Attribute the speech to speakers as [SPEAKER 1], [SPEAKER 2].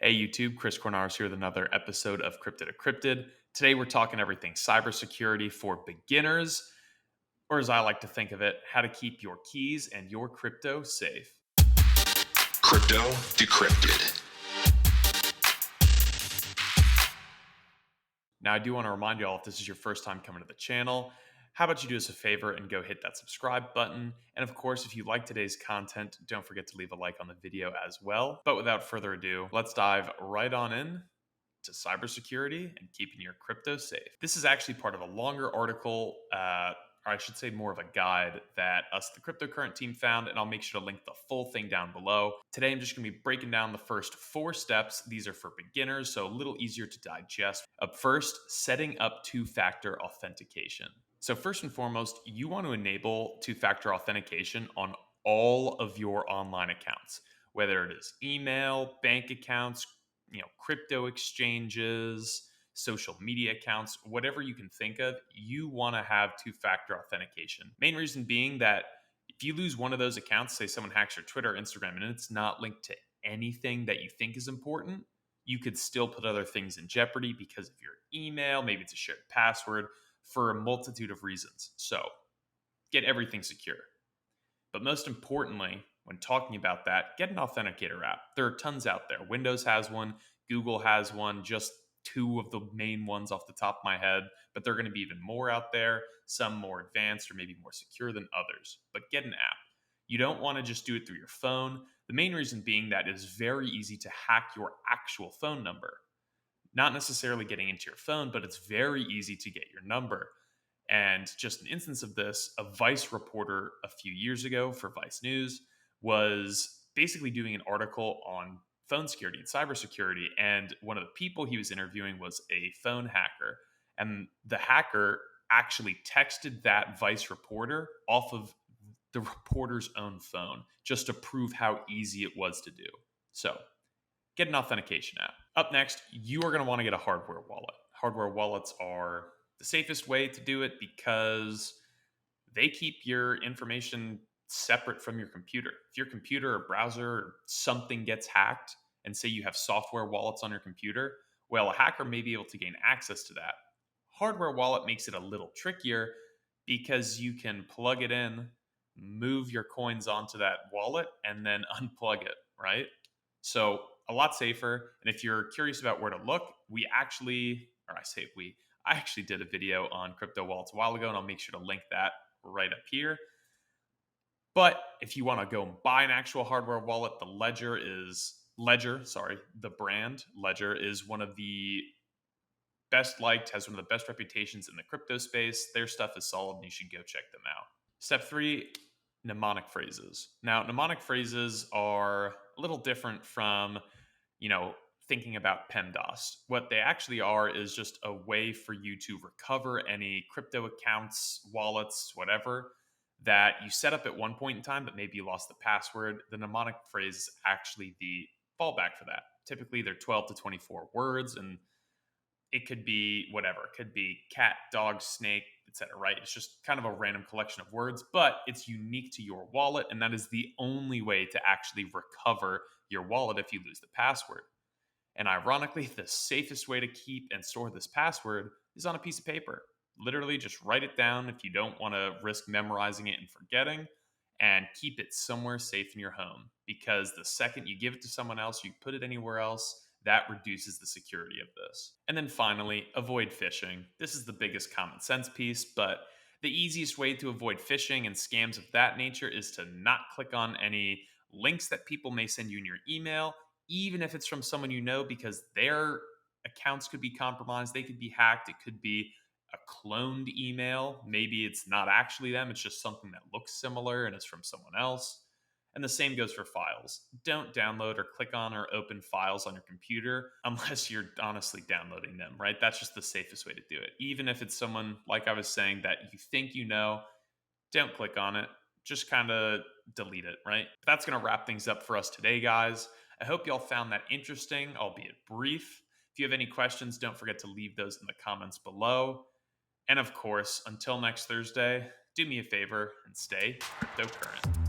[SPEAKER 1] Hey YouTube, Chris Cornars here with another episode of Crypto Decrypted. Today we're talking everything cybersecurity for beginners, or as I like to think of it, how to keep your keys and your crypto safe.
[SPEAKER 2] Crypto Decrypted.
[SPEAKER 1] Now I do want to remind you all, if this is your first time coming to the channel, how about you do us a favor and go hit that subscribe button. And of course, if you like today's content, don't forget to leave a like on the video as well. But without further ado, let's dive right on in to cybersecurity and keeping your crypto safe. This is actually part of a longer article, or I should say more of a guide that us, the cryptocurrent team, found, and I'll make sure to link the full thing down below. Today, I'm just going to be breaking down the first 4 steps. These are for beginners, so a little easier to digest. Up first, setting up two-factor authentication. So first and foremost, you want to enable two-factor authentication on all of your online accounts, whether it is email, bank accounts, crypto exchanges, social media accounts, whatever you can think of. You want to have two-factor authentication. Main reason being that if you lose one of those accounts, say someone hacks your Twitter, Instagram, and it's not linked to anything that you think is important, you could still put other things in jeopardy because of your email, maybe it's a shared password, for a multitude of reasons. So get everything secure. But most importantly, when talking about that, get an authenticator app. There are tons out there. Windows has one, Google has one, just 2 of the main ones off the top of my head, but there are going to be even more out there, some more advanced or maybe more secure than others. But get an app. You don't want to just do it through your phone. The main reason being that it is very easy to hack your actual phone number. Not necessarily getting into your phone, but it's very easy to get your number. And just an instance of this, a Vice reporter a few years ago for Vice News was basically doing an article on phone security and cybersecurity. And one of the people he was interviewing was a phone hacker. And the hacker actually texted that Vice reporter off of the reporter's own phone just to prove how easy it was to do. So get an authentication app. Up next, you are going to want to get a hardware wallet. Hardware wallets are the safest way to do it because they keep your information separate from your computer. If your computer or browser or something gets hacked, and say you have software wallets on your computer, well, a hacker may be able to gain access to that. Hardware wallet makes it a little trickier because you can plug it in, move your coins onto that wallet, and then unplug it, right? So a lot safer. And if you're curious about where to look, I actually did a video on crypto wallets a while ago, and I'll make sure to link that right up here. But if you want to go and buy an actual hardware wallet, the brand Ledger is one of the best liked, has one of the best reputations in the crypto space. Their stuff is solid, and you should go check them out. Step 3, mnemonic phrases. Now, mnemonic phrases are a little different from, thinking about PEMDAS. What they actually are is just a way for you to recover any crypto accounts, wallets, whatever, that you set up at one point in time, but maybe you lost the password. The mnemonic phrase is actually the fallback for that. Typically, they're 12 to 24 words, and it could be whatever. It could be cat, dog, snake, etc. Right? It's just kind of a random collection of words, but it's unique to your wallet, and that is the only way to actually recover your wallet if you lose the password. And ironically, the safest way to keep and store this password is on a piece of paper. Literally, just write it down if you don't want to risk memorizing it and forgetting, and keep it somewhere safe in your home. Because the second you give it to someone else, you put it anywhere else, that reduces the security of this. And then finally, avoid phishing. This is the biggest common sense piece, but the easiest way to avoid phishing and scams of that nature is to not click on any links that people may send you in your email, even if it's from someone you know, because their accounts could be compromised, they could be hacked, it could be a cloned email. Maybe it's not actually them, it's just something that looks similar and it's from someone else. And the same goes for files. Don't download or click on or open files on your computer unless you're honestly downloading them, right? That's just the safest way to do it. Even if it's someone, like I was saying, that you think you know, don't click on it. Just kind of delete it, right? That's going to wrap things up for us today, guys. I hope y'all found that interesting, albeit brief. If you have any questions, don't forget to leave those in the comments below. And of course, until next Thursday, do me a favor and stay cryptocurrent.